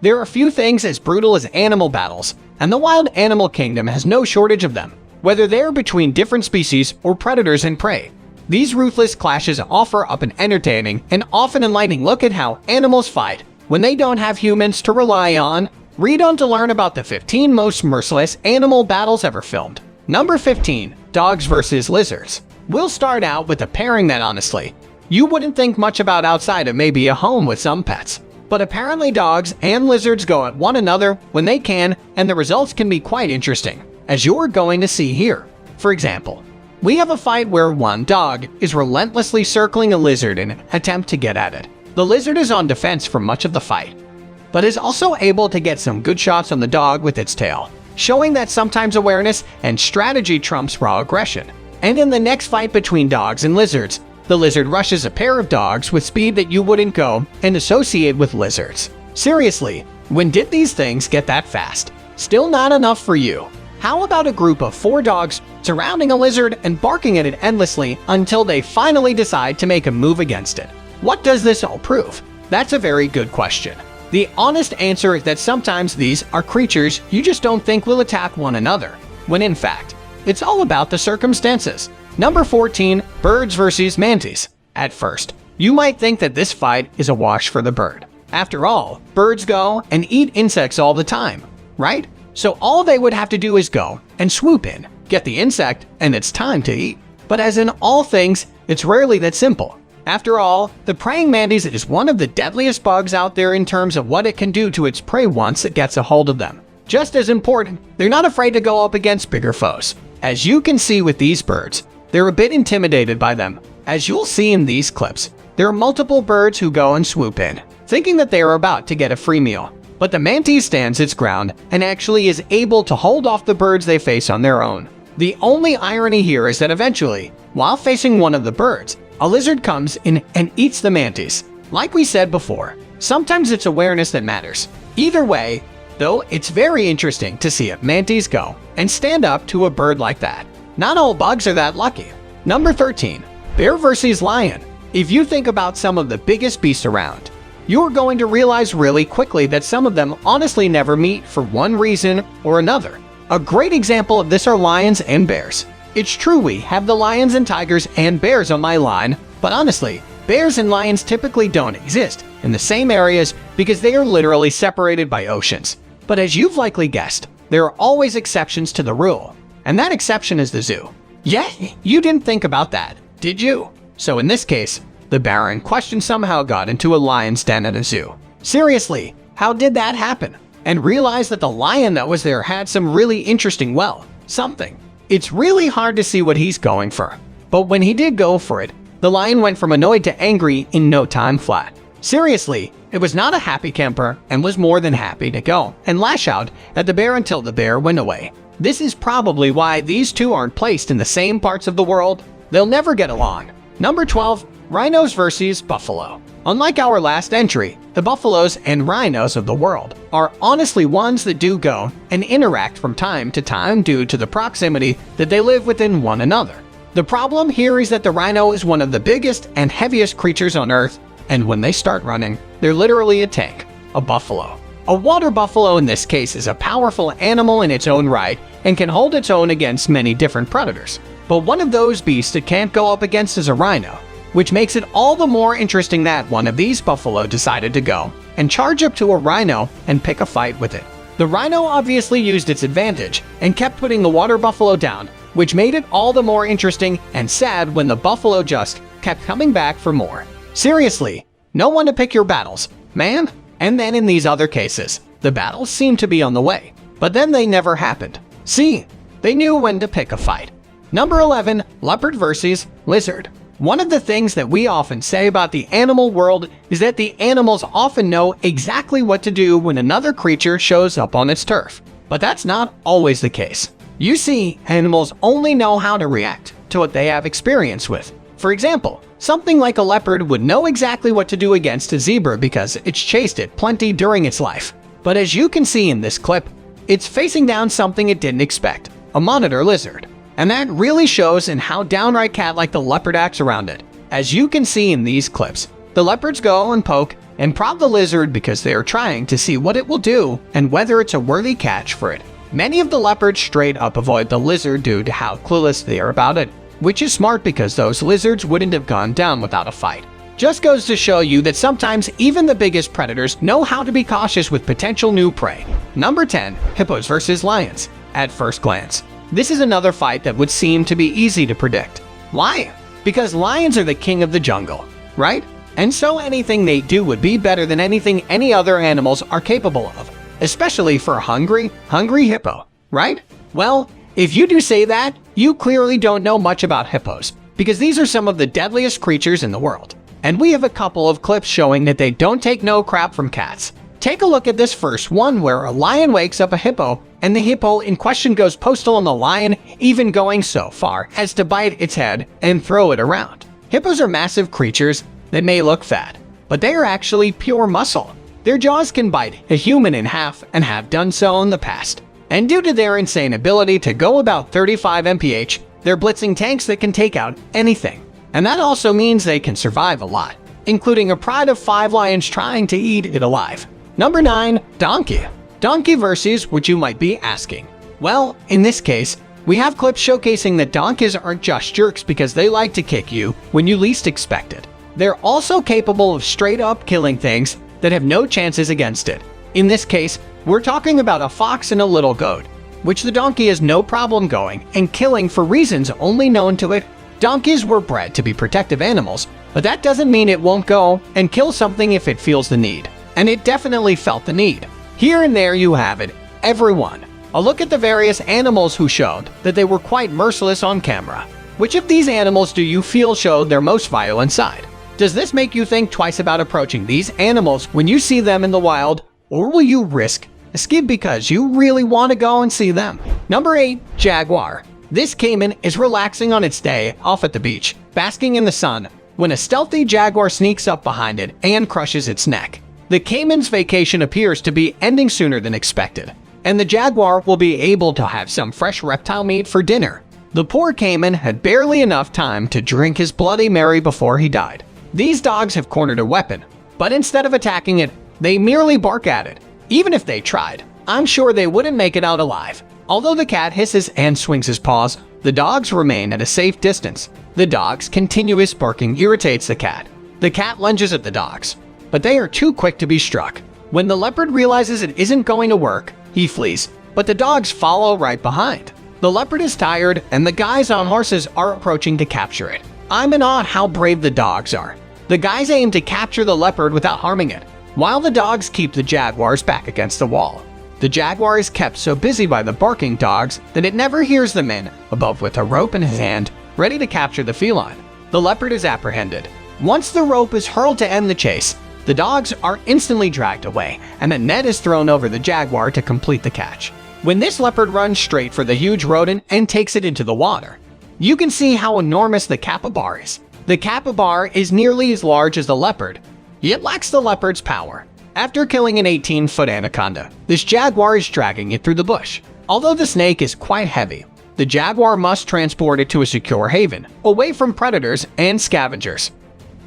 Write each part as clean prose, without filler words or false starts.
There are few things as brutal as animal battles, and the wild animal kingdom has no shortage of them, whether they're between different species or predators and prey. These ruthless clashes offer up an entertaining and often enlightening look at how animals fight when they don't have humans to rely on. Read on to learn about the 15 most merciless animal battles ever filmed. Number 15. Dogs vs. Lizards. We'll start out with a pairing that honestly, you wouldn't think much about outside of maybe a home with some pets. But apparently dogs and lizards go at one another when they can, and the results can be quite interesting, as you're going to see here. For example, we have a fight where one dog is relentlessly circling a lizard in an attempt to get at it. The lizard is on defense for much of the fight, but is also able to get some good shots on the dog with its tail, showing that sometimes awareness and strategy trumps raw aggression. And in the next fight between dogs and lizards, the lizard rushes a pair of dogs with speed that you wouldn't go and associate with lizards. Seriously, when did these things get that fast? Still not enough for you. How about a group of 4 dogs surrounding a lizard and barking at it endlessly until they finally decide to make a move against it? What does this all prove? That's a very good question. The honest answer is that sometimes these are creatures you just don't think will attack one another, when in fact, it's all about the circumstances. Number 14. Birds vs. Manatees. At first, you might think that this fight is a wash for the bird. After all, birds go and eat insects all the time, right? So all they would have to do is go and swoop in, get the insect, and it's time to eat. But as in all things, it's rarely that simple. After all, the praying mantis is one of the deadliest bugs out there in terms of what it can do to its prey once it gets a hold of them. Just as important, they're not afraid to go up against bigger foes. As you can see with these birds, they're a bit intimidated by them. As you'll see in these clips, there are multiple birds who go and swoop in, thinking that they are about to get a free meal. But the mantis stands its ground and actually is able to hold off the birds they face on their own. The only irony here is that eventually, while facing one of the birds, a lizard comes in and eats the mantis. Like we said before, sometimes it's awareness that matters. Either way, though, it's very interesting to see if mantis go and stand up to a bird like that. Not all bugs are that lucky. Number 13. Bear vs. Lion. If you think about some of the biggest beasts around, you're going to realize really quickly that some of them honestly never meet for one reason or another. A great example of this are lions and bears. It's true we have the lions and tigers and bears on my line, but honestly, bears and lions typically don't exist in the same areas because they are literally separated by oceans. But as you've likely guessed, there are always exceptions to the rule, and that exception is the zoo. Yeah, you didn't think about that, did you? So in this case, the bear in question somehow got into a lion's den at a zoo. Seriously, how did that happen? And realized that the lion that was there had some really interesting, something. It's really hard to see what he's going for. But when he did go for it, the lion went from annoyed to angry in no time flat. Seriously, it was not a happy camper and was more than happy to go and lash out at the bear until the bear went away. This is probably why these two aren't placed in the same parts of the world. They'll never get along. Number 12. Rhinos vs. Buffalo. Unlike our last entry, the buffaloes and rhinos of the world are honestly ones that do go and interact from time to time due to the proximity that they live within one another. The problem here is that the rhino is one of the biggest and heaviest creatures on Earth, and when they start running, they're literally a tank. A buffalo. A water buffalo in this case is a powerful animal in its own right and can hold its own against many different predators. But one of those beasts it can't go up against is a rhino, which makes it all the more interesting that one of these buffalo decided to go and charge up to a rhino and pick a fight with it. The rhino obviously used its advantage and kept putting the water buffalo down, which made it all the more interesting and sad when the buffalo just kept coming back for more. Seriously, no one to pick your battles, man. And then in these other cases, the battles seemed to be on the way, but then they never happened. See, they knew when to pick a fight. Number 11. Leopard vs. Lizard. One of the things that we often say about the animal world is that the animals often know exactly what to do when another creature shows up on its turf. But that's not always the case. You see, animals only know how to react to what they have experience with. For example, something like a leopard would know exactly what to do against a zebra because it's chased it plenty during its life. But as you can see in this clip, it's facing down something it didn't expect, a monitor lizard. And that really shows in how downright cat-like the leopard acts around it. As you can see in these clips, the leopards go and poke and prod the lizard because they are trying to see what it will do and whether it's a worthy catch for it. Many of the leopards straight up avoid the lizard due to how clueless they are about it, which is smart because those lizards wouldn't have gone down without a fight. Just goes to show you that sometimes even the biggest predators know how to be cautious with potential new prey. Number 10. Hippos versus lions. At first glance, this is another fight that would seem to be easy to predict. Why? Because lions are the king of the jungle, right? And so anything they do would be better than anything any other animals are capable of, especially for a hungry hippo, right? Well, if you do say that, you clearly don't know much about hippos, because these are some of the deadliest creatures in the world. And we have a couple of clips showing that they don't take no crap from cats. Take a look at this first one where a lion wakes up a hippo, and the hippo in question goes postal on the lion, even going so far as to bite its head and throw it around. Hippos are massive creatures that may look fat, but they are actually pure muscle. Their jaws can bite a human in half and have done so in the past. And due to their insane ability to go about 35 mph, they're blitzing tanks that can take out anything. And that also means they can survive a lot, including a pride of 5 lions trying to eat it alive. Number 9. Donkey. Donkey versus what you might be asking. Well, in this case, we have clips showcasing that donkeys aren't just jerks because they like to kick you when you least expect it. They're also capable of straight up killing things that have no chances against it. In this case, we're talking about a fox and a little goat, which the donkey has no problem going and killing for reasons only known to it. Donkeys were bred to be protective animals, but that doesn't mean it won't go and kill something if it feels the need. And it definitely felt the need. Here and there you have it, everyone. A look at the various animals who showed that they were quite merciless on camera. Which of these animals do you feel showed their most violent side? Does this make you think twice about approaching these animals when you see them in the wild, or will you risk a skip because you really want to go and see them? Number 8. Jaguar. This caiman is relaxing on its day off at the beach, basking in the sun, when a stealthy jaguar sneaks up behind it and crushes its neck. The caiman's vacation appears to be ending sooner than expected, and the jaguar will be able to have some fresh reptile meat for dinner. The poor caiman had barely enough time to drink his Bloody Mary before he died. These dogs have cornered a weapon, but instead of attacking it, they merely bark at it. Even if they tried, I'm sure they wouldn't make it out alive. Although the cat hisses and swings his paws, the dogs remain at a safe distance. The dog's continuous barking irritates the cat. The cat lunges at the dogs, but they are too quick to be struck. When the leopard realizes it isn't going to work, he flees, but the dogs follow right behind. The leopard is tired, and the guys on horses are approaching to capture it. I'm in awe at how brave the dogs are. The guys aim to capture the leopard without harming it, while the dogs keep the jaguar's back against the wall. The jaguar is kept so busy by the barking dogs that it never hears the men above with a rope in his hand, ready to capture the feline. The leopard is apprehended. Once the rope is hurled to end the chase, the dogs are instantly dragged away, and a net is thrown over the jaguar to complete the catch. When this leopard runs straight for the huge rodent and takes it into the water, you can see how enormous the capybara is. The capybara is nearly as large as the leopard, yet lacks the leopard's power. After killing an 18-foot anaconda, this jaguar is dragging it through the bush. Although the snake is quite heavy, the jaguar must transport it to a secure haven, away from predators and scavengers.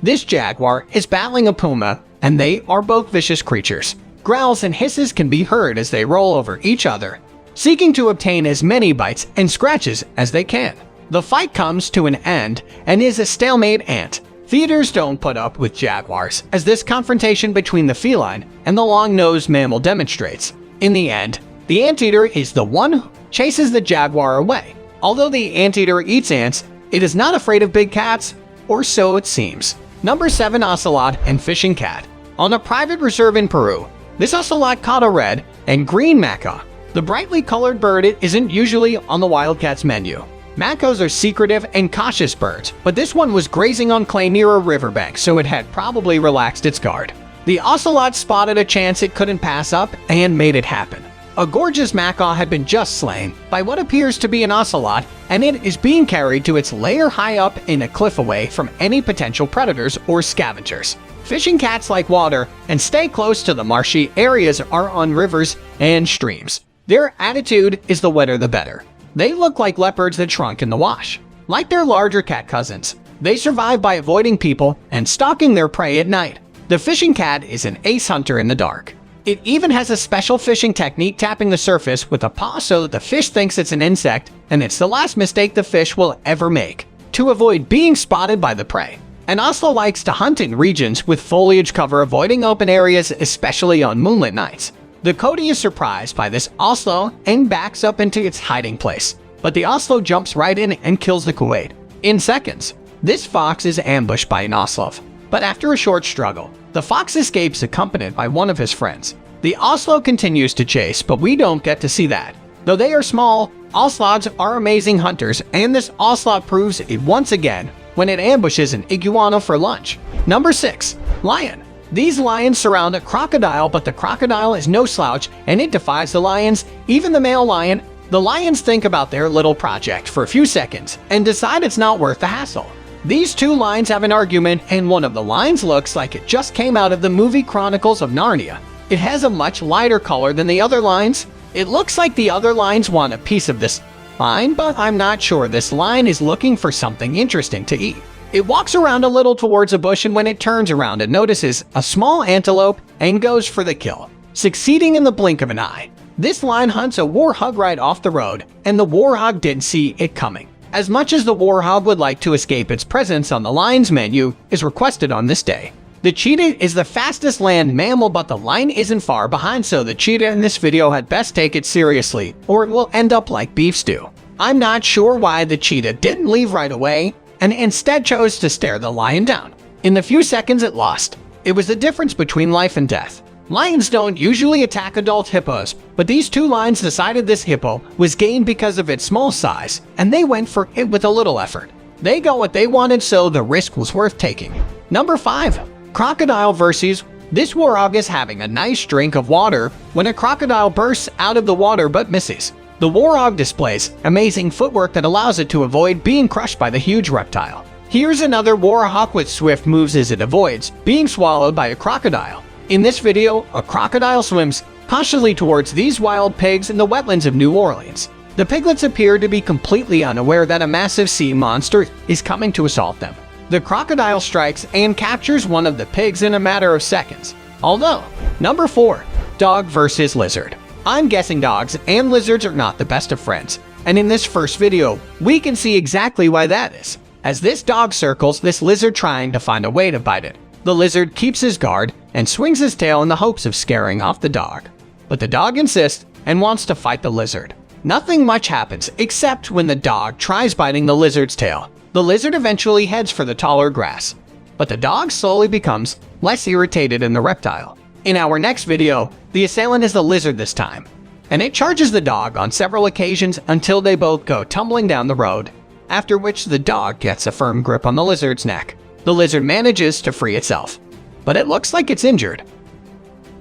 This jaguar is battling a puma, and they are both vicious creatures. Growls and hisses can be heard as they roll over each other, seeking to obtain as many bites and scratches as they can. The fight comes to an end and is a stalemate ant. Theaters don't put up with jaguars, as this confrontation between the feline and the long-nosed mammal demonstrates. In the end, the anteater is the one who chases the jaguar away. Although the anteater eats ants, it is not afraid of big cats, or so it seems. Number 7. Ocelot and fishing cat. On a private reserve in Peru, this ocelot caught a red and green macaw. The brightly colored bird isn't usually on the wildcat's menu. Macaws are secretive and cautious birds, but this one was grazing on clay near a riverbank, so it had probably relaxed its guard. The ocelot spotted a chance it couldn't pass up and made it happen. A gorgeous macaw had been just slain by what appears to be an ocelot, and it is being carried to its lair high up in a cliff away from any potential predators or scavengers. Fishing cats like water and stay close to the marshy areas are on rivers and streams. Their attitude is the wetter the better. They look like leopards that shrunk in the wash. Like their larger cat cousins, they survive by avoiding people and stalking their prey at night. The fishing cat is an ace hunter in the dark. It even has a special fishing technique, tapping the surface with a paw so that the fish thinks it's an insect, and it's the last mistake the fish will ever make, to avoid being spotted by the prey. And also likes to hunt in regions with foliage cover, avoiding open areas, especially on moonlit nights. The Coati is surprised by this Oslo and backs up into its hiding place, but the Oslo jumps right in and kills the Kuwait in seconds. This fox is ambushed by an Oslo, but after a short struggle, the fox escapes accompanied by one of his friends. The Oslo continues to chase, but we don't get to see that. Though they are small, Oslots are amazing hunters, and this Oslot proves it once again when it ambushes an iguana for lunch. Number 6. Lion. These lions surround a crocodile, but the crocodile is no slouch and it defies the lions, even the male lion. The lions think about their little project for a few seconds and decide it's not worth the hassle. These two lions have an argument, and one of the lions looks like it just came out of the movie Chronicles of Narnia. It has a much lighter color than the other lions. It looks like the other lions want a piece of this lion, but I'm not sure. This lion is looking for something interesting to eat. It walks around a little towards a bush, and when it turns around it notices a small antelope and goes for the kill, succeeding in the blink of an eye. This lion hunts a warthog right off the road, and the warthog didn't see it coming. As much as the warthog would like to escape, its presence on the lion's menu is requested on this day. The cheetah is the fastest land mammal, but the lion isn't far behind, so the cheetah in this video had best take it seriously, or it will end up like beef stew. I'm not sure why the cheetah didn't leave right away, and instead chose to stare the lion down. In the few seconds it lost, it was the difference between life and death. Lions don't usually attack adult hippos, but these two lions decided this hippo was game because of its small size, and they went for it with a little effort. They got what they wanted, so the risk was worth taking. Number 5. Crocodile versus. This warthog is having a nice drink of water when a crocodile bursts out of the water but misses. The warthog displays amazing footwork that allows it to avoid being crushed by the huge reptile. Here's another warthog with swift moves as it avoids being swallowed by a crocodile. In this video, a crocodile swims cautiously towards these wild pigs in the wetlands of New Orleans. The piglets appear to be completely unaware that a massive sea monster is coming to assault them. The crocodile strikes and captures one of the pigs in a matter of seconds. Although, number 4. Dog versus lizard. I'm guessing dogs and lizards are not the best of friends, and in this first video, we can see exactly why that is. As this dog circles this lizard trying to find a way to bite it, the lizard keeps his guard and swings his tail in the hopes of scaring off the dog. But the dog insists and wants to fight the lizard. Nothing much happens except when the dog tries biting the lizard's tail. The lizard eventually heads for the taller grass, but the dog slowly becomes less irritated in the reptile. In our next video, the assailant is the lizard this time, and it charges the dog on several occasions until they both go tumbling down the road, after which the dog gets a firm grip on the lizard's neck. The lizard manages to free itself, but it looks like it's injured.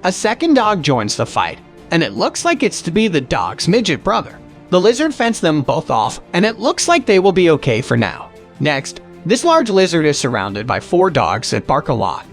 A second dog joins the fight, and it looks like it's to be the dog's midget brother. The lizard fends them both off, and it looks like they will be okay for now. Next, this large lizard is surrounded by 4 dogs that bark a lot,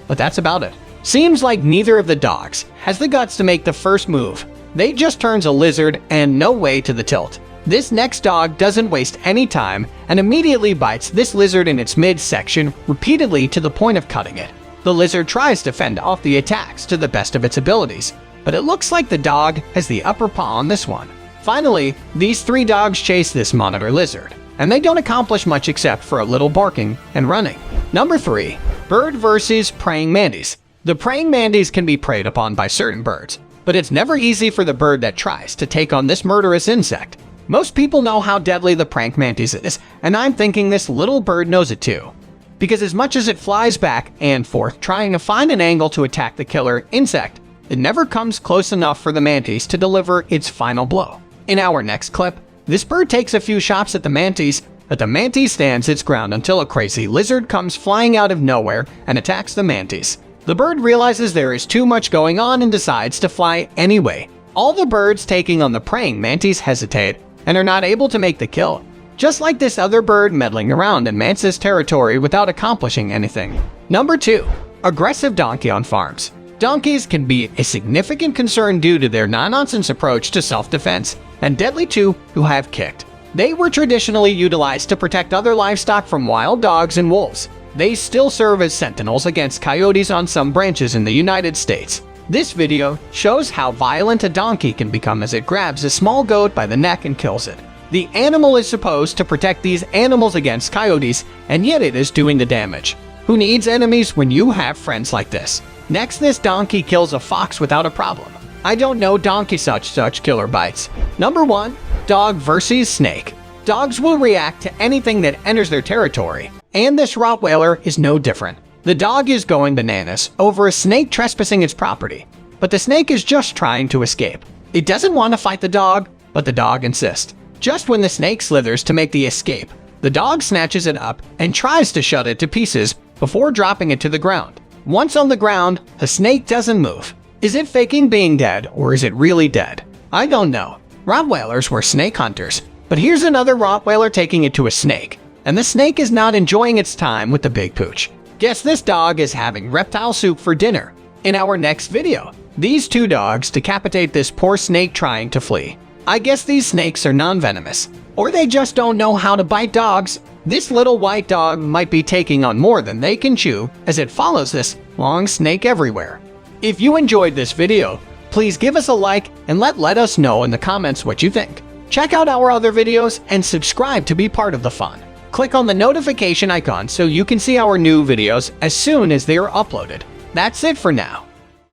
but that's about it. Seems like neither of the dogs has the guts to make the first move. They just turns a lizard and no way to the tilt. This next dog doesn't waste any time and immediately bites this lizard in its midsection repeatedly to the point of cutting it. The lizard tries to fend off the attacks to the best of its abilities, but it looks like the dog has the upper paw on this one. Finally, these 3 dogs chase this monitor lizard, and they don't accomplish much except for a little barking and running. Number 3. Bird versus praying mantis. The praying mantis can be preyed upon by certain birds, but it's never easy for the bird that tries to take on this murderous insect. Most people know how deadly the praying mantis is, and I'm thinking this little bird knows it too. Because as much as it flies back and forth trying to find an angle to attack the killer insect, it never comes close enough for the mantis to deliver its final blow. In our next clip, this bird takes a few shots at the mantis, but the mantis stands its ground until a crazy lizard comes flying out of nowhere and attacks the mantis. The bird realizes there is too much going on and decides to fly anyway. All the birds taking on the praying mantis hesitate and are not able to make the kill, just like this other bird meddling around in mantis territory without accomplishing anything. Number 2. Aggressive donkey on farms. Donkeys can be a significant concern due to their no-nonsense approach to self-defense, and deadly too who have kicked. They were traditionally utilized to protect other livestock from wild dogs and wolves. They still serve as sentinels against coyotes on some branches in the United States. This video shows how violent a donkey can become as it grabs a small goat by the neck and kills it. The animal is supposed to protect these animals against coyotes, and yet it is doing the damage. Who needs enemies when you have friends like this? Next, this donkey kills a fox without a problem. I don't know donkey such killer bites. Number 1. Dog versus snake. Dogs will react to anything that enters their territory, and this Rottweiler is no different. The dog is going bananas over a snake trespassing its property, but the snake is just trying to escape. It doesn't want to fight the dog, but the dog insists. Just when the snake slithers to make the escape, the dog snatches it up and tries to shut it to pieces before dropping it to the ground. Once on the ground, the snake doesn't move. Is it faking being dead, or is it really dead? I don't know. Rottweilers were snake hunters, but here's another Rottweiler taking it to a snake, and the snake is not enjoying its time with the big pooch. Guess this dog is having reptile soup for dinner. In our next video, these two dogs decapitate this poor snake trying to flee. I guess these snakes are non-venomous, or they just don't know how to bite dogs. This little white dog might be taking on more than they can chew as it follows this long snake everywhere. If you enjoyed this video, please give us a like and let us know in the comments what you think. Check out our other videos and subscribe to be part of the fun. Click on the notification icon so you can see our new videos as soon as they are uploaded. That's it for now.